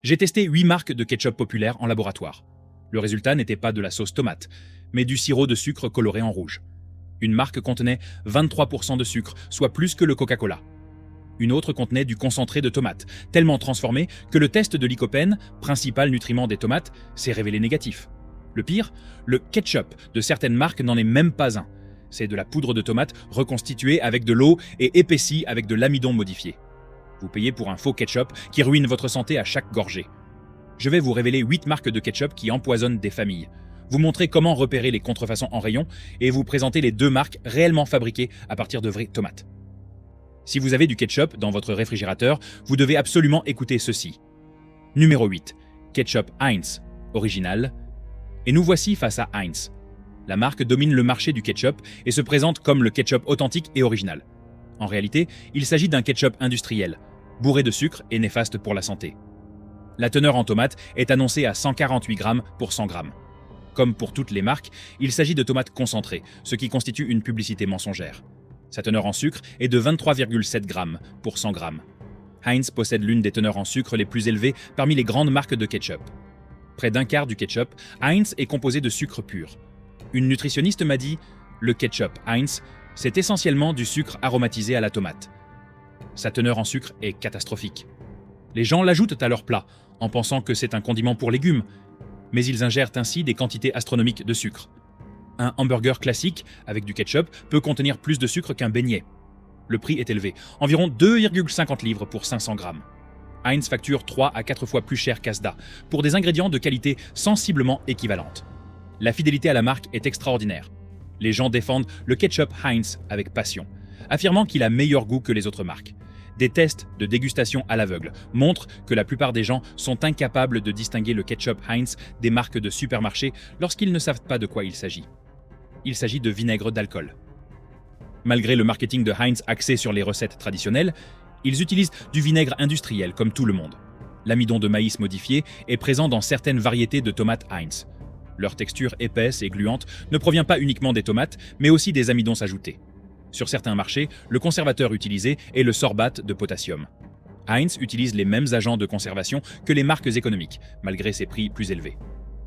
J'ai testé 8 marques de ketchup populaires en laboratoire. Le résultat n'était pas de la sauce tomate, mais du sirop de sucre coloré en rouge. Une marque contenait 23% de sucre, soit plus que le Coca-Cola. Une autre contenait du concentré de tomate, tellement transformé que le test de lycopène, principal nutriment des tomates, s'est révélé négatif. Le pire, le ketchup de certaines marques n'en est même pas un. C'est de la poudre de tomate reconstituée avec de l'eau et épaissie avec de l'amidon modifié. Vous payez pour un faux ketchup qui ruine votre santé à chaque gorgée. Je vais vous révéler 8 marques de ketchup qui empoisonnent des familles, vous montrer comment repérer les contrefaçons en rayon et vous présenter les 2 marques réellement fabriquées à partir de vraies tomates. Si vous avez du ketchup dans votre réfrigérateur, vous devez absolument écouter ceci. Numéro 8. Ketchup Heinz, original. Et nous voici face à Heinz. La marque domine le marché du ketchup et se présente comme le ketchup authentique et original. En réalité, il s'agit d'un ketchup industriel, bourré de sucre et néfaste pour la santé. La teneur en tomates est annoncée à 148 grammes pour 100 grammes. Comme pour toutes les marques, il s'agit de tomates concentrées, ce qui constitue une publicité mensongère. Sa teneur en sucre est de 23,7 grammes pour 100 grammes. Heinz possède l'une des teneurs en sucre les plus élevées parmi les grandes marques de ketchup. Près d'un quart du ketchup, Heinz est composé de sucre pur. Une nutritionniste m'a dit « Le ketchup Heinz, c'est essentiellement du sucre aromatisé à la tomate. Sa teneur en sucre est catastrophique. Les gens l'ajoutent à leur plat, en pensant que c'est un condiment pour légumes, mais ils ingèrent ainsi des quantités astronomiques de sucre. Un hamburger classique, avec du ketchup, peut contenir plus de sucre qu'un beignet. Le prix est élevé, environ 2,50 livres pour 500 grammes. Heinz facture 3 à 4 fois plus cher qu'Asda, pour des ingrédients de qualité sensiblement équivalente. La fidélité à la marque est extraordinaire. Les gens défendent le ketchup Heinz avec passion, affirmant qu'il a meilleur goût que les autres marques. Des tests de dégustation à l'aveugle montrent que la plupart des gens sont incapables de distinguer le ketchup Heinz des marques de supermarché lorsqu'ils ne savent pas de quoi il s'agit. Il s'agit de vinaigre d'alcool. Malgré le marketing de Heinz axé sur les recettes traditionnelles, ils utilisent du vinaigre industriel comme tout le monde. L'amidon de maïs modifié est présent dans certaines variétés de tomates Heinz. Leur texture épaisse et gluante ne provient pas uniquement des tomates, mais aussi des amidons ajoutés. Sur certains marchés, le conservateur utilisé est le sorbate de potassium. Heinz utilise les mêmes agents de conservation que les marques économiques, malgré ses prix plus élevés.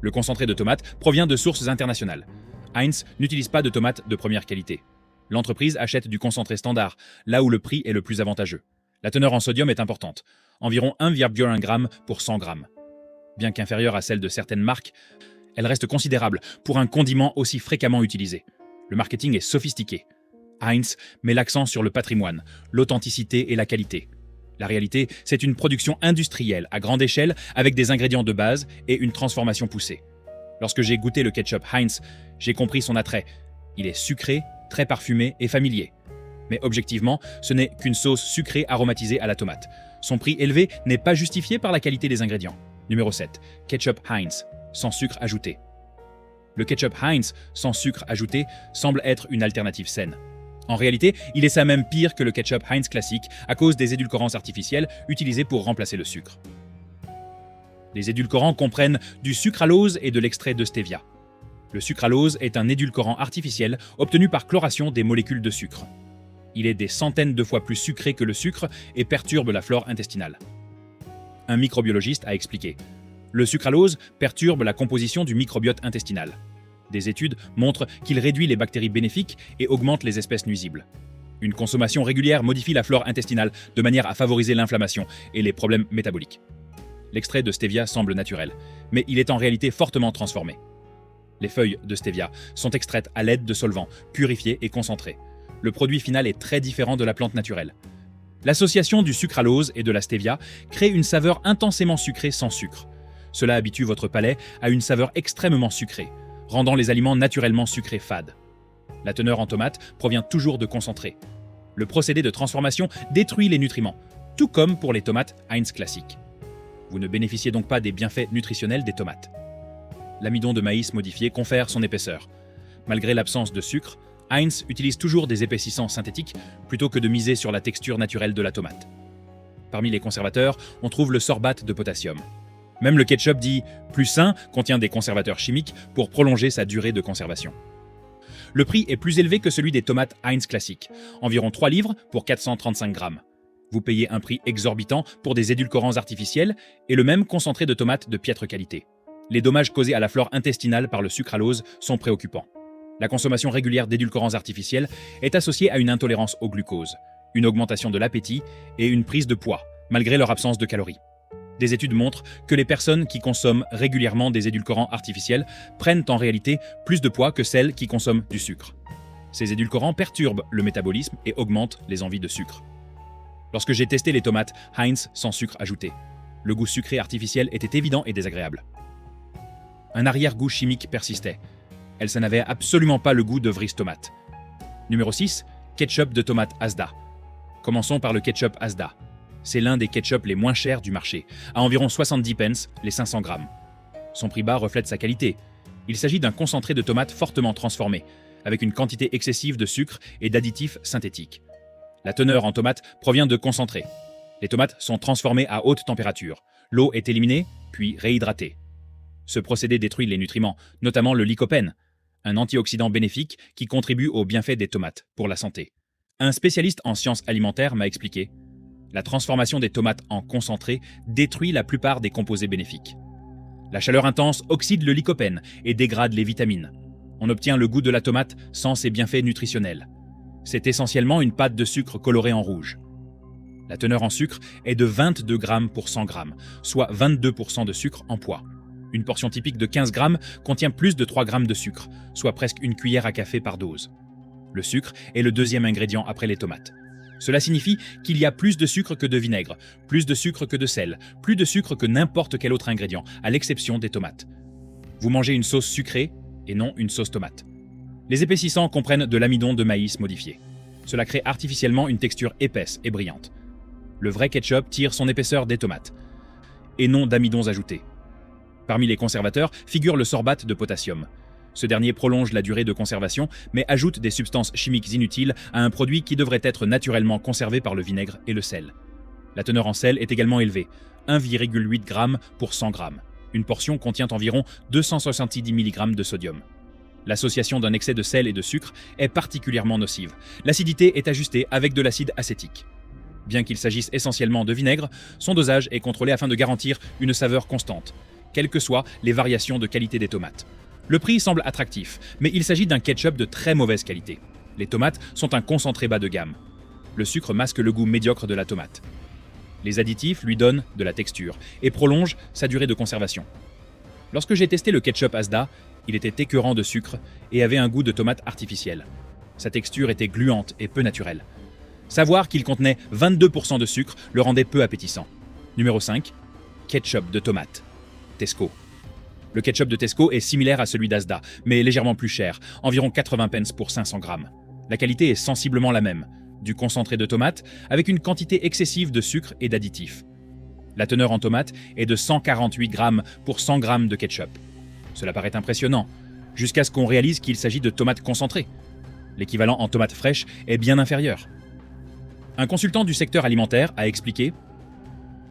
Le concentré de tomates provient de sources internationales. Heinz n'utilise pas de tomates de première qualité. L'entreprise achète du concentré standard, là où le prix est le plus avantageux. La teneur en sodium est importante, environ 1,1 g pour 100 g. Bien qu'inférieure à celle de certaines marques, elle reste considérable pour un condiment aussi fréquemment utilisé. Le marketing est sophistiqué. Heinz met l'accent sur le patrimoine, l'authenticité et la qualité. La réalité, c'est une production industrielle à grande échelle avec des ingrédients de base et une transformation poussée. Lorsque j'ai goûté le ketchup Heinz, j'ai compris son attrait. Il est sucré, très parfumé et familier. Mais objectivement, ce n'est qu'une sauce sucrée aromatisée à la tomate. Son prix élevé n'est pas justifié par la qualité des ingrédients. Numéro 7. Ketchup Heinz, sans sucre ajouté. Le ketchup Heinz, sans sucre ajouté, semble être une alternative saine. En réalité, il est ça même pire que le ketchup Heinz classique à cause des édulcorants artificiels utilisés pour remplacer le sucre. Les édulcorants comprennent du sucralose et de l'extrait de stevia. Le sucralose est un édulcorant artificiel obtenu par chloration des molécules de sucre. Il est des centaines de fois plus sucré que le sucre et perturbe la flore intestinale. Un microbiologiste a expliqué « Le sucralose perturbe la composition du microbiote intestinal. Des études montrent qu'il réduit les bactéries bénéfiques et augmente les espèces nuisibles. Une consommation régulière modifie la flore intestinale de manière à favoriser l'inflammation et les problèmes métaboliques. » L'extrait de stevia semble naturel, mais il est en réalité fortement transformé. Les feuilles de stevia sont extraites à l'aide de solvants, purifiés et concentrés. Le produit final est très différent de la plante naturelle. L'association du sucralose et de la stevia crée une saveur intensément sucrée sans sucre. Cela habitue votre palais à une saveur extrêmement sucrée, rendant les aliments naturellement sucrés fades. La teneur en tomates provient toujours de concentré. Le procédé de transformation détruit les nutriments, tout comme pour les tomates Heinz classiques. Vous ne bénéficiez donc pas des bienfaits nutritionnels des tomates. L'amidon de maïs modifié confère son épaisseur. Malgré l'absence de sucre, Heinz utilise toujours des épaississants synthétiques plutôt que de miser sur la texture naturelle de la tomate. Parmi les conservateurs, on trouve le sorbate de potassium. Même le ketchup dit « plus sain » contient des conservateurs chimiques pour prolonger sa durée de conservation. Le prix est plus élevé que celui des tomates Heinz classiques, environ 3 livres pour 435 grammes. Vous payez un prix exorbitant pour des édulcorants artificiels et le même concentré de tomates de piètre qualité. Les dommages causés à la flore intestinale par le sucralose sont préoccupants. La consommation régulière d'édulcorants artificiels est associée à une intolérance au glucose, une augmentation de l'appétit et une prise de poids, malgré leur absence de calories. Des études montrent que les personnes qui consomment régulièrement des édulcorants artificiels prennent en réalité plus de poids que celles qui consomment du sucre. Ces édulcorants perturbent le métabolisme et augmentent les envies de sucre. Lorsque j'ai testé les tomates Heinz sans sucre ajouté, le goût sucré artificiel était évident et désagréable. Un arrière-goût chimique persistait. Elles n'avaient absolument pas le goût de vraies tomates. Numéro 6, ketchup de tomate Asda. Commençons par le ketchup Asda. C'est l'un des ketchups les moins chers du marché, à environ 70 pence les 500 grammes. Son prix bas reflète sa qualité. Il s'agit d'un concentré de tomates fortement transformé, avec une quantité excessive de sucre et d'additifs synthétiques. La teneur en tomates provient de concentrés. Les tomates sont transformées à haute température. L'eau est éliminée, puis réhydratée. Ce procédé détruit les nutriments, notamment le lycopène, un antioxydant bénéfique qui contribue aux bienfaits des tomates pour la santé. Un spécialiste en sciences alimentaires m'a expliqué: la transformation des tomates en concentré détruit la plupart des composés bénéfiques. La chaleur intense oxyde le lycopène et dégrade les vitamines. On obtient le goût de la tomate sans ses bienfaits nutritionnels. C'est essentiellement une pâte de sucre colorée en rouge. La teneur en sucre est de 22 grammes pour 100 grammes, soit 22% de sucre en poids. Une portion typique de 15 grammes contient plus de 3 grammes de sucre, soit presque une cuillère à café par dose. Le sucre est le deuxième ingrédient après les tomates. Cela signifie qu'il y a plus de sucre que de vinaigre, plus de sucre que de sel, plus de sucre que n'importe quel autre ingrédient, à l'exception des tomates. Vous mangez une sauce sucrée et non une sauce tomate. Les épaississants comprennent de l'amidon de maïs modifié. Cela crée artificiellement une texture épaisse et brillante. Le vrai ketchup tire son épaisseur des tomates, et non d'amidons ajoutés. Parmi les conservateurs figure le sorbate de potassium. Ce dernier prolonge la durée de conservation, mais ajoute des substances chimiques inutiles à un produit qui devrait être naturellement conservé par le vinaigre et le sel. La teneur en sel est également élevée, 1,8 g pour 100 g. Une portion contient environ 270 mg de sodium. L'association d'un excès de sel et de sucre est particulièrement nocive. L'acidité est ajustée avec de l'acide acétique. Bien qu'il s'agisse essentiellement de vinaigre, son dosage est contrôlé afin de garantir une saveur constante, quelles que soient les variations de qualité des tomates. Le prix semble attractif, mais il s'agit d'un ketchup de très mauvaise qualité. Les tomates sont un concentré bas de gamme. Le sucre masque le goût médiocre de la tomate. Les additifs lui donnent de la texture et prolongent sa durée de conservation. Lorsque j'ai testé le ketchup Asda, il était écœurant de sucre et avait un goût de tomate artificielle. Sa texture était gluante et peu naturelle. Savoir qu'il contenait 22% de sucre le rendait peu appétissant. Numéro 5, ketchup de tomate. Tesco. Le ketchup de Tesco est similaire à celui d'Asda, mais légèrement plus cher, environ 80 pence pour 500 grammes. La qualité est sensiblement la même, du concentré de tomate avec une quantité excessive de sucre et d'additifs. La teneur en tomate est de 148 grammes pour 100 grammes de ketchup. Cela paraît impressionnant, jusqu'à ce qu'on réalise qu'il s'agit de tomates concentrées. L'équivalent en tomates fraîches est bien inférieur. Un consultant du secteur alimentaire a expliqué: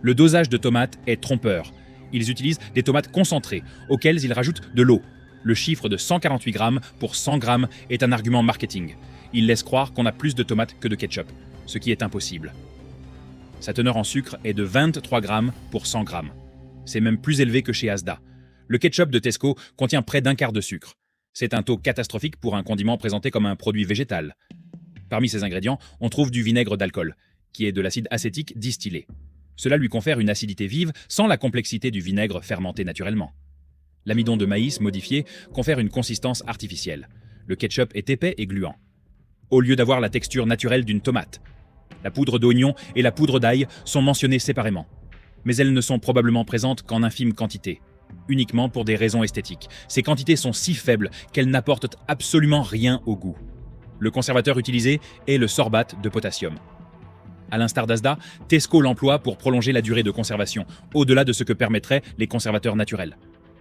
le dosage de tomates est trompeur. Ils utilisent des tomates concentrées, auxquelles ils rajoutent de l'eau. Le chiffre de 148 grammes pour 100 grammes est un argument marketing. Il laisse croire qu'on a plus de tomates que de ketchup, ce qui est impossible. Sa teneur en sucre est de 23 grammes pour 100 grammes. C'est même plus élevé que chez Asda. Le ketchup de Tesco contient près d'un quart de sucre. C'est un taux catastrophique pour un condiment présenté comme un produit végétal. Parmi ces ingrédients, on trouve du vinaigre d'alcool, qui est de l'acide acétique distillé. Cela lui confère une acidité vive sans la complexité du vinaigre fermenté naturellement. L'amidon de maïs modifié confère une consistance artificielle. Le ketchup est épais et gluant, au lieu d'avoir la texture naturelle d'une tomate. La poudre d'oignon et la poudre d'ail sont mentionnées séparément, mais elles ne sont probablement présentes qu'en infime quantité, uniquement pour des raisons esthétiques. Ces quantités sont si faibles qu'elles n'apportent absolument rien au goût. Le conservateur utilisé est le sorbate de potassium. À l'instar d'Asda, Tesco l'emploie pour prolonger la durée de conservation, au-delà de ce que permettraient les conservateurs naturels.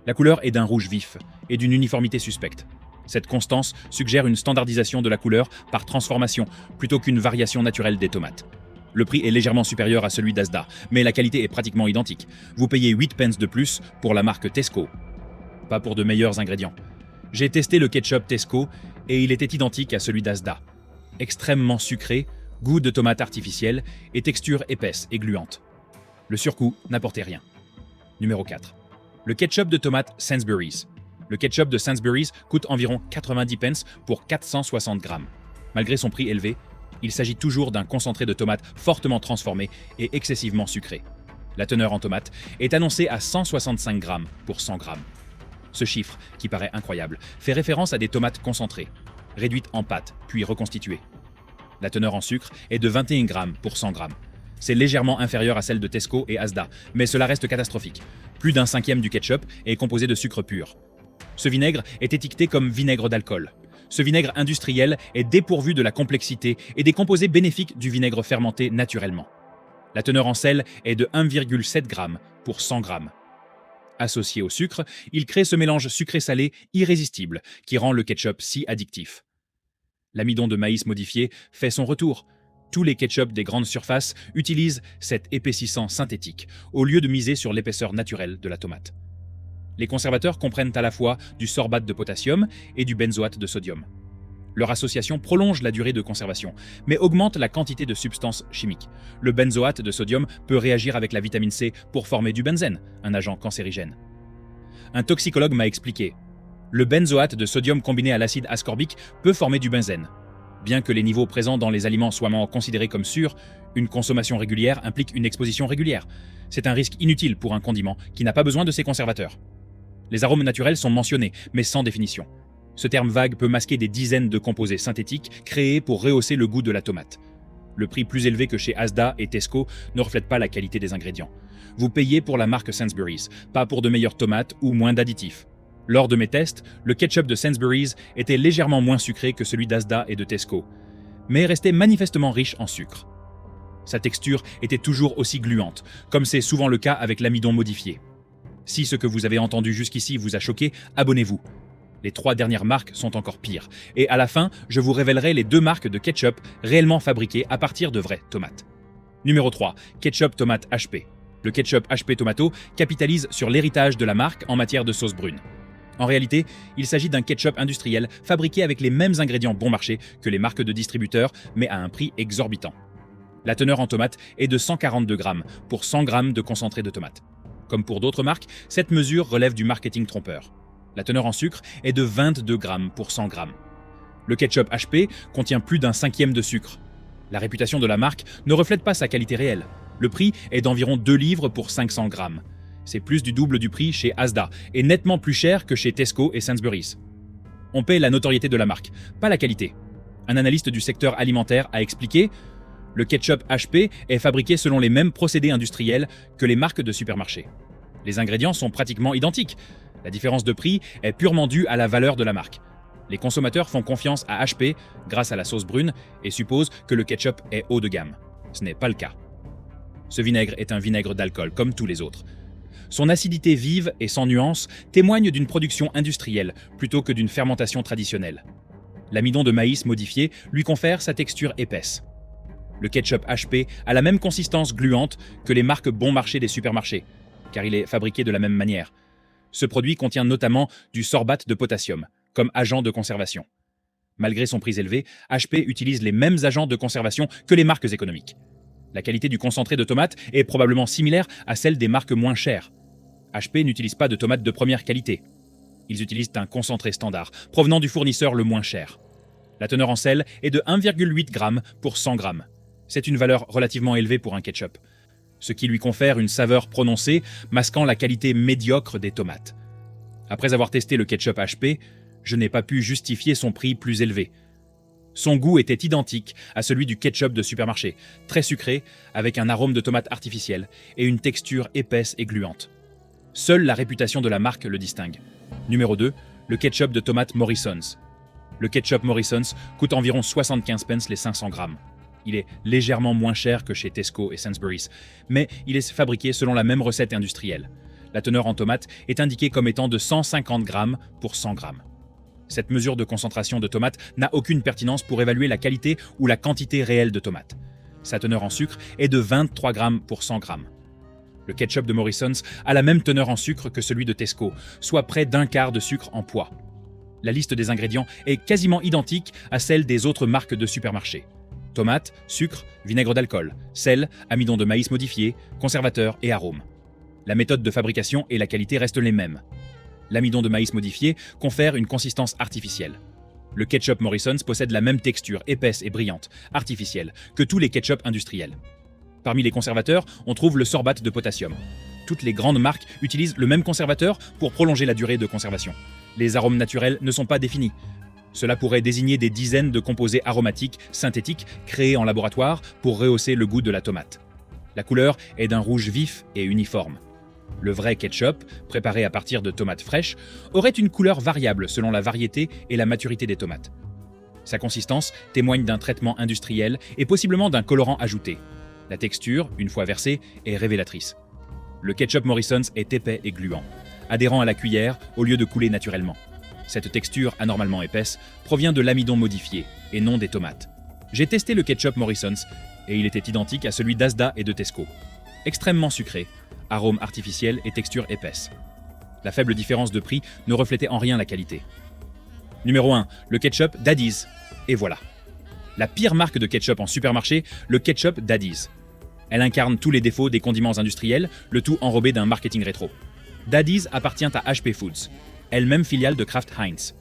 La couleur est d'un rouge vif et d'une uniformité suspecte. Cette constance suggère une standardisation de la couleur par transformation, plutôt qu'une variation naturelle des tomates. Le prix est légèrement supérieur à celui d'Asda, mais la qualité est pratiquement identique. Vous payez 8 pence de plus pour la marque Tesco, pas pour de meilleurs ingrédients. J'ai testé le ketchup Tesco et il était identique à celui d'Asda. Extrêmement sucré, goût de tomate artificielle et texture épaisse et gluante. Le surcoût n'apportait rien. Numéro 4. Le ketchup de tomate Sainsbury's. Le ketchup de Sainsbury's coûte environ 90 pence pour 460 grammes. Malgré son prix élevé, il s'agit toujours d'un concentré de tomate fortement transformé et excessivement sucré. La teneur en tomate est annoncée à 165 grammes pour 100 grammes. Ce chiffre, qui paraît incroyable, fait référence à des tomates concentrées, réduites en pâte puis reconstituées. La teneur en sucre est de 21 grammes pour 100 grammes. C'est légèrement inférieur à celle de Tesco et Asda, mais cela reste catastrophique. Plus d'un cinquième du ketchup est composé de sucre pur. Ce vinaigre est étiqueté comme vinaigre d'alcool. Ce vinaigre industriel est dépourvu de la complexité et des composés bénéfiques du vinaigre fermenté naturellement. La teneur en sel est de 1,7 g pour 100 g. Associé au sucre, il crée ce mélange sucré-salé irrésistible qui rend le ketchup si addictif. L'amidon de maïs modifié fait son retour. Tous les ketchups des grandes surfaces utilisent cet épaississant synthétique au lieu de miser sur l'épaisseur naturelle de la tomate. Les conservateurs comprennent à la fois du sorbate de potassium et du benzoate de sodium. Leur association prolonge la durée de conservation, mais augmente la quantité de substances chimiques. Le benzoate de sodium peut réagir avec la vitamine C pour former du benzène, un agent cancérigène. Un toxicologue m'a expliqué. Le benzoate de sodium combiné à l'acide ascorbique peut former du benzène. Bien que les niveaux présents dans les aliments soient considérés comme sûrs, une consommation régulière implique une exposition régulière. C'est un risque inutile pour un condiment qui n'a pas besoin de ces conservateurs. Les arômes naturels sont mentionnés, mais sans définition. Ce terme vague peut masquer des dizaines de composés synthétiques créés pour rehausser le goût de la tomate. Le prix plus élevé que chez Asda et Tesco ne reflète pas la qualité des ingrédients. Vous payez pour la marque Sainsbury's, pas pour de meilleures tomates ou moins d'additifs. Lors de mes tests, le ketchup de Sainsbury's était légèrement moins sucré que celui d'Asda et de Tesco, mais restait manifestement riche en sucre. Sa texture était toujours aussi gluante, comme c'est souvent le cas avec l'amidon modifié. Si ce que vous avez entendu jusqu'ici vous a choqué, abonnez-vous. Les 3 dernières marques sont encore pires, et à la fin, je vous révélerai les 2 marques de ketchup réellement fabriquées à partir de vraies tomates. Numéro 3. Ketchup tomate HP. Le ketchup HP Tomato capitalise sur l'héritage de la marque en matière de sauce brune. En réalité, il s'agit d'un ketchup industriel fabriqué avec les mêmes ingrédients bon marché que les marques de distributeurs, mais à un prix exorbitant. La teneur en tomates est de 142 grammes pour 100 grammes de concentré de tomate. Comme pour d'autres marques, cette mesure relève du marketing trompeur. La teneur en sucre est de 22 grammes pour 100 grammes. Le ketchup HP contient plus d'un cinquième de sucre. La réputation de la marque ne reflète pas sa qualité réelle. Le prix est d'environ 2 livres pour 500 grammes. C'est plus du double du prix chez Asda et nettement plus cher que chez Tesco et Sainsbury's. On paie la notoriété de la marque, pas la qualité. Un analyste du secteur alimentaire a expliqué « Le ketchup HP est fabriqué selon les mêmes procédés industriels que les marques de supermarché. Les ingrédients sont pratiquement identiques. La différence de prix est purement due à la valeur de la marque. Les consommateurs font confiance à HP grâce à la sauce brune et supposent que le ketchup est haut de gamme. Ce n'est pas le cas. Ce vinaigre est un vinaigre d'alcool comme tous les autres. Son acidité vive et sans nuance témoigne d'une production industrielle plutôt que d'une fermentation traditionnelle. L'amidon de maïs modifié lui confère sa texture épaisse. Le ketchup HP a la même consistance gluante que les marques bon marché des supermarchés, car il est fabriqué de la même manière. Ce produit contient notamment du sorbate de potassium, comme agent de conservation. Malgré son prix élevé, HP utilise les mêmes agents de conservation que les marques économiques. La qualité du concentré de tomate est probablement similaire à celle des marques moins chères. HP n'utilise pas de tomates de première qualité. Ils utilisent un concentré standard, provenant du fournisseur le moins cher. La teneur en sel est de 1,8 g pour 100 g. C'est une valeur relativement élevée pour un ketchup, ce qui lui confère une saveur prononcée, masquant la qualité médiocre des tomates. Après avoir testé le ketchup HP, je n'ai pas pu justifier son prix plus élevé. Son goût était identique à celui du ketchup de supermarché, très sucré, avec un arôme de tomate artificielle et une texture épaisse et gluante. Seule la réputation de la marque le distingue. Numéro 2, le ketchup de tomate Morrison's. Le ketchup Morrison's coûte environ 75 pence les 500 grammes. Il est légèrement moins cher que chez Tesco et Sainsbury's, mais il est fabriqué selon la même recette industrielle. La teneur en tomates est indiquée comme étant de 150 grammes pour 100 grammes. Cette mesure de concentration de tomates n'a aucune pertinence pour évaluer la qualité ou la quantité réelle de tomates. Sa teneur en sucre est de 23 grammes pour 100 grammes. Le ketchup de Morrison's a la même teneur en sucre que celui de Tesco, soit près d'un quart de sucre en poids. La liste des ingrédients est quasiment identique à celle des autres marques de supermarchés. tomates, sucre, vinaigre d'alcool, sel, amidon de maïs modifié, conservateurs et arômes. La méthode de fabrication et la qualité restent les mêmes. L'amidon de maïs modifié confère une consistance artificielle. Le ketchup Morrison's possède la même texture épaisse et brillante, artificielle, que tous les ketchups industriels. Parmi les conservateurs, on trouve le sorbate de potassium. Toutes les grandes marques utilisent le même conservateur pour prolonger la durée de conservation. Les arômes naturels ne sont pas définis. Cela pourrait désigner des dizaines de composés aromatiques synthétiques créés en laboratoire pour rehausser le goût de la tomate. La couleur est d'un rouge vif et uniforme. Le vrai ketchup, préparé à partir de tomates fraîches, aurait une couleur variable selon la variété et la maturité des tomates. Sa consistance témoigne d'un traitement industriel et possiblement d'un colorant ajouté. La texture, une fois versée, est révélatrice. Le ketchup Morrison's est épais et gluant, adhérant à la cuillère au lieu de couler naturellement. Cette texture anormalement épaisse provient de l'amidon modifié et non des tomates. J'ai testé le ketchup Morrison's et il était identique à celui d'Asda et de Tesco. Extrêmement sucré, arôme artificiel et texture épaisse. La faible différence de prix ne reflétait en rien la qualité. Numéro 1, le ketchup Daddy's. Et voilà. La pire marque de ketchup en supermarché, le ketchup Daddy's. Elle incarne tous les défauts des condiments industriels, le tout enrobé d'un marketing rétro. Daddy's appartient à HP Foods, elle-même filiale de Kraft Heinz.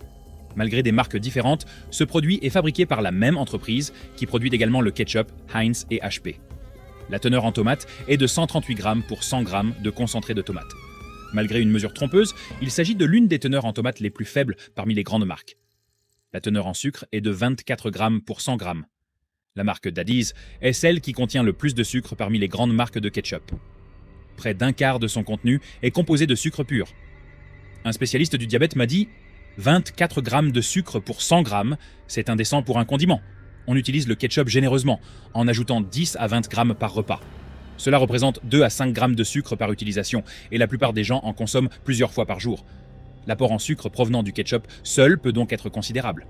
Malgré des marques différentes, ce produit est fabriqué par la même entreprise qui produit également le ketchup Heinz et HP. La teneur en tomates est de 138 grammes pour 100 grammes de concentré de tomates. Malgré une mesure trompeuse, il s'agit de l'une des teneurs en tomates les plus faibles parmi les grandes marques. La teneur en sucre est de 24 grammes pour 100 grammes. La marque Daddy's est celle qui contient le plus de sucre parmi les grandes marques de ketchup. Près d'un quart de son contenu est composé de sucre pur. Un spécialiste du diabète m'a dit « 24 grammes de sucre pour 100 grammes, c'est indécent pour un condiment. On utilise le ketchup généreusement, en ajoutant 10 à 20 grammes par repas. Cela représente 2 à 5 grammes de sucre par utilisation, et la plupart des gens en consomment plusieurs fois par jour. L'apport en sucre provenant du ketchup seul peut donc être considérable.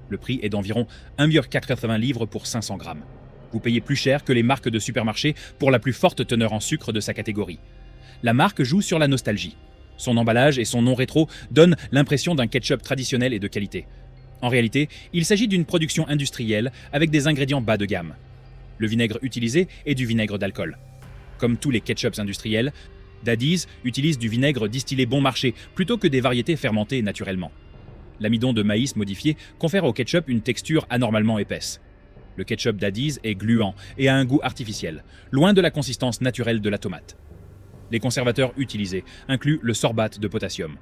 Le prix est d'environ 1,80 livres pour 500 grammes. Vous payez plus cher que les marques de supermarché pour la plus forte teneur en sucre de sa catégorie. La marque joue sur la nostalgie. Son emballage et son nom rétro donnent l'impression d'un ketchup traditionnel et de qualité. En réalité, il s'agit d'une production industrielle avec des ingrédients bas de gamme. Le vinaigre utilisé est du vinaigre d'alcool. Comme tous les ketchups industriels, Daddy's utilise du vinaigre distillé bon marché plutôt que des variétés fermentées naturellement. L'amidon de maïs modifié confère au ketchup une texture anormalement épaisse. Le ketchup Daddy's est gluant et a un goût artificiel, loin de la consistance naturelle de la tomate. Les conservateurs utilisés incluent le sorbate de potassium.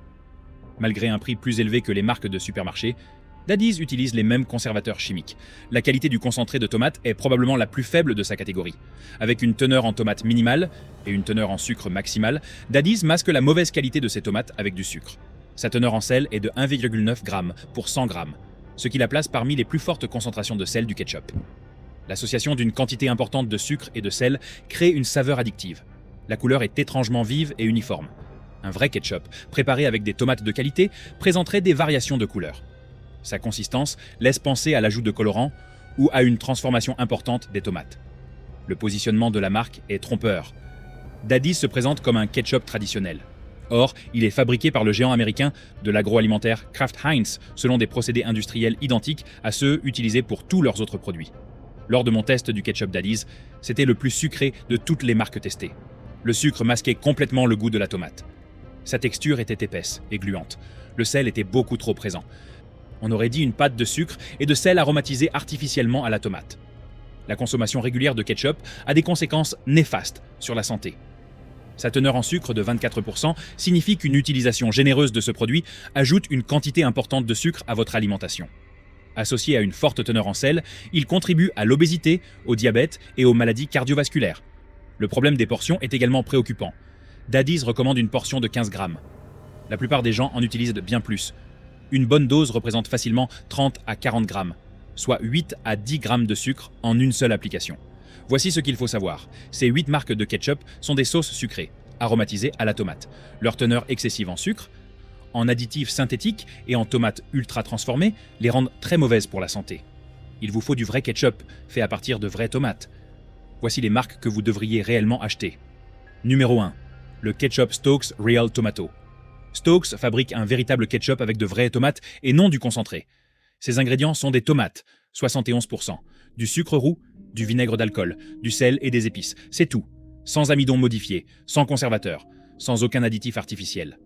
Malgré un prix plus élevé que les marques de supermarché, Daddy's utilise les mêmes conservateurs chimiques. La qualité du concentré de tomate est probablement la plus faible de sa catégorie. Avec une teneur en tomate minimale et une teneur en sucre maximale, Daddy's masque la mauvaise qualité de ses tomates avec du sucre. Sa teneur en sel est de 1,9 g pour 100 g, ce qui la place parmi les plus fortes concentrations de sel du ketchup. L'association d'une quantité importante de sucre et de sel crée une saveur addictive. La couleur est étrangement vive et uniforme. Un vrai ketchup, préparé avec des tomates de qualité, présenterait des variations de couleur. Sa consistance laisse penser à l'ajout de colorants ou à une transformation importante des tomates. Le positionnement de la marque est trompeur. Daddy's se présente comme un ketchup traditionnel. Or, il est fabriqué par le géant américain de l'agroalimentaire Kraft Heinz selon des procédés industriels identiques à ceux utilisés pour tous leurs autres produits. Lors de mon test du ketchup Daddy's, c'était le plus sucré de toutes les marques testées. Le sucre masquait complètement le goût de la tomate. Sa texture était épaisse et gluante. Le sel était beaucoup trop présent. On aurait dit une pâte de sucre et de sel aromatisé artificiellement à la tomate. La consommation régulière de ketchup a des conséquences néfastes sur la santé. Sa teneur en sucre de 24% signifie qu'une utilisation généreuse de ce produit ajoute une quantité importante de sucre à votre alimentation. Associé à une forte teneur en sel, il contribue à l'obésité, au diabète et aux maladies cardiovasculaires. Le problème des portions est également préoccupant. Daddy's recommande une portion de 15 grammes. La plupart des gens en utilisent bien plus. Une bonne dose représente facilement 30 à 40 grammes, soit 8 à 10 grammes de sucre en une seule application. Voici ce qu'il faut savoir. Ces 8 marques de ketchup sont des sauces sucrées, aromatisées à la tomate. Leur teneur excessive en sucre, en additifs synthétiques et en tomates ultra transformées les rendent très mauvaises pour la santé. Il vous faut du vrai ketchup, fait à partir de vraies tomates. Voici les marques que vous devriez réellement acheter. Numéro 1. Le ketchup Stokes Real Tomato. Stokes fabrique un véritable ketchup avec de vraies tomates et non du concentré. Ses ingrédients sont des tomates, 71%, Du sucre roux, du vinaigre d'alcool, du sel et des épices. C'est tout. Sans amidon modifié, sans conservateur, sans aucun additif artificiel.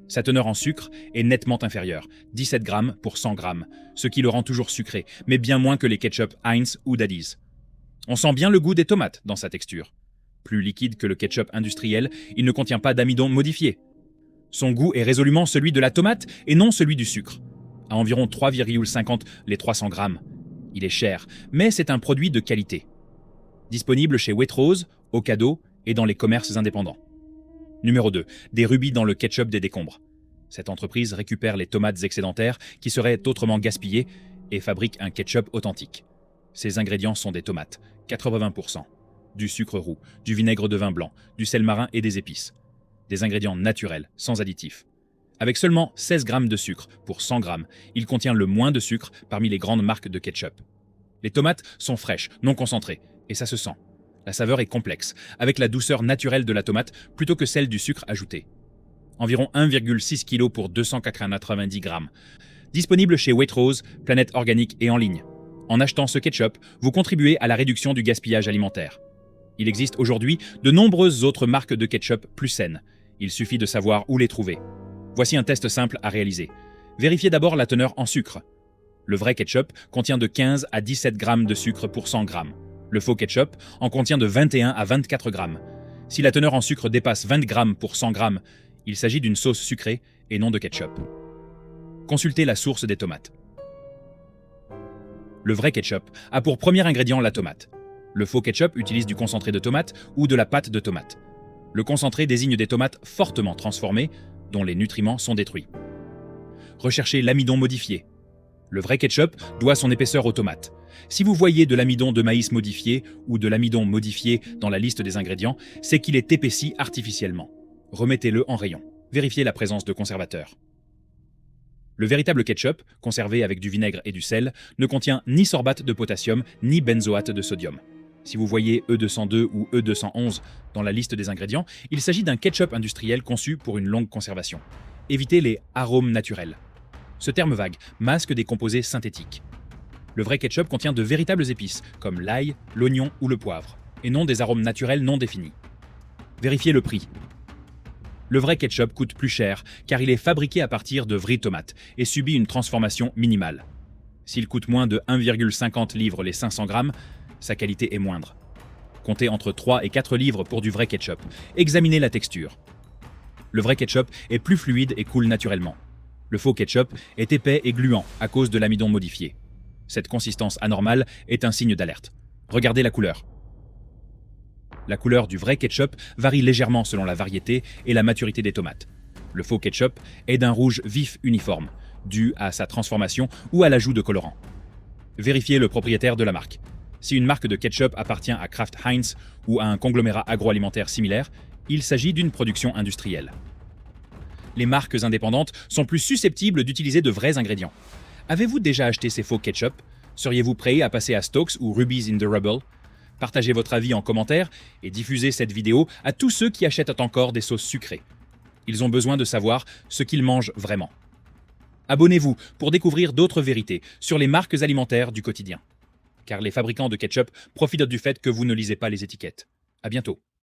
Sa teneur en sucre est nettement inférieure, 17 grammes pour 100 grammes, ce qui le rend toujours sucré, mais bien moins que les ketchup Heinz ou Daddy's. On sent bien le goût des tomates dans sa texture. Plus liquide que le ketchup industriel, il ne contient pas d'amidon modifié. Son goût est résolument celui de la tomate et non celui du sucre. À environ 3,50 les 300 grammes. Il est cher, mais c'est un produit de qualité. Disponible chez Waitrose, Ocado et dans les commerces indépendants. Numéro 2. Des rubis dans le ketchup des décombres. Cette entreprise récupère les tomates excédentaires qui seraient autrement gaspillées et fabrique un ketchup authentique. Ses ingrédients sont des tomates, 80%, du sucre roux, du vinaigre de vin blanc, du sel marin et des épices. Des ingrédients naturels, sans additifs. Avec seulement 16 grammes de sucre pour 100 grammes, il contient le moins de sucre parmi les grandes marques de ketchup. Les tomates sont fraîches, non concentrées, et ça se sent. La saveur est complexe, avec la douceur naturelle de la tomate plutôt que celle du sucre ajouté. Environ 1,6 kg pour 290 grammes. Disponible chez Waitrose, Planète Organique et en ligne. En achetant ce ketchup, vous contribuez à la réduction du gaspillage alimentaire. Il existe aujourd'hui de nombreuses autres marques de ketchup plus saines. Il suffit de savoir où les trouver. Voici un test simple à réaliser. Vérifiez d'abord la teneur en sucre. Le vrai ketchup contient de 15 à 17 grammes de sucre pour 100 grammes. Le faux ketchup en contient de 21 à 24 grammes. Si la teneur en sucre dépasse 20 grammes pour 100 grammes, il s'agit d'une sauce sucrée et non de ketchup. Consultez la source des tomates. Le vrai ketchup a pour premier ingrédient la tomate. Le faux ketchup utilise du concentré de tomate ou de la pâte de tomate. Le concentré désigne des tomates fortement transformées, dont les nutriments sont détruits. Recherchez l'amidon modifié. Le vrai ketchup doit son épaisseur aux tomates. Si vous voyez de l'amidon de maïs modifié ou de l'amidon modifié dans la liste des ingrédients, c'est qu'il est épaissi artificiellement. Remettez-le en rayon. Vérifiez la présence de conservateurs. Le véritable ketchup, conservé avec du vinaigre et du sel, ne contient ni sorbate de potassium ni benzoate de sodium. Si vous voyez E202 ou E211 dans la liste des ingrédients, il s'agit d'un ketchup industriel conçu pour une longue conservation. Évitez les arômes naturels. Ce terme vague masque des composés synthétiques. Le vrai ketchup contient de véritables épices, comme l'ail, l'oignon ou le poivre, et non des arômes naturels non définis. Vérifiez le prix. Le vrai ketchup coûte plus cher car il est fabriqué à partir de vraies tomates et subit une transformation minimale. S'il coûte moins de 1,50 livres les 500 grammes, sa qualité est moindre. Comptez entre 3 et 4 livres pour du vrai ketchup. Examinez la texture. Le vrai ketchup est plus fluide et coule naturellement. Le faux ketchup est épais et gluant à cause de l'amidon modifié. Cette consistance anormale est un signe d'alerte. Regardez la couleur. La couleur du vrai ketchup varie légèrement selon la variété et la maturité des tomates. Le faux ketchup est d'un rouge vif uniforme, dû à sa transformation ou à l'ajout de colorants. Vérifiez le propriétaire de la marque. Si une marque de ketchup appartient à Kraft Heinz ou à un conglomérat agroalimentaire similaire, il s'agit d'une production industrielle. Les marques indépendantes sont plus susceptibles d'utiliser de vrais ingrédients. Avez-vous déjà acheté ces faux ketchup? Seriez-vous prêt à passer à Stokes ou Ruby's in the Rubble? Partagez votre avis en commentaire et diffusez cette vidéo à tous ceux qui achètent encore des sauces sucrées. Ils ont besoin de savoir ce qu'ils mangent vraiment. Abonnez-vous pour découvrir d'autres vérités sur les marques alimentaires du quotidien. Car les fabricants de ketchup profitent du fait que vous ne lisez pas les étiquettes. À bientôt.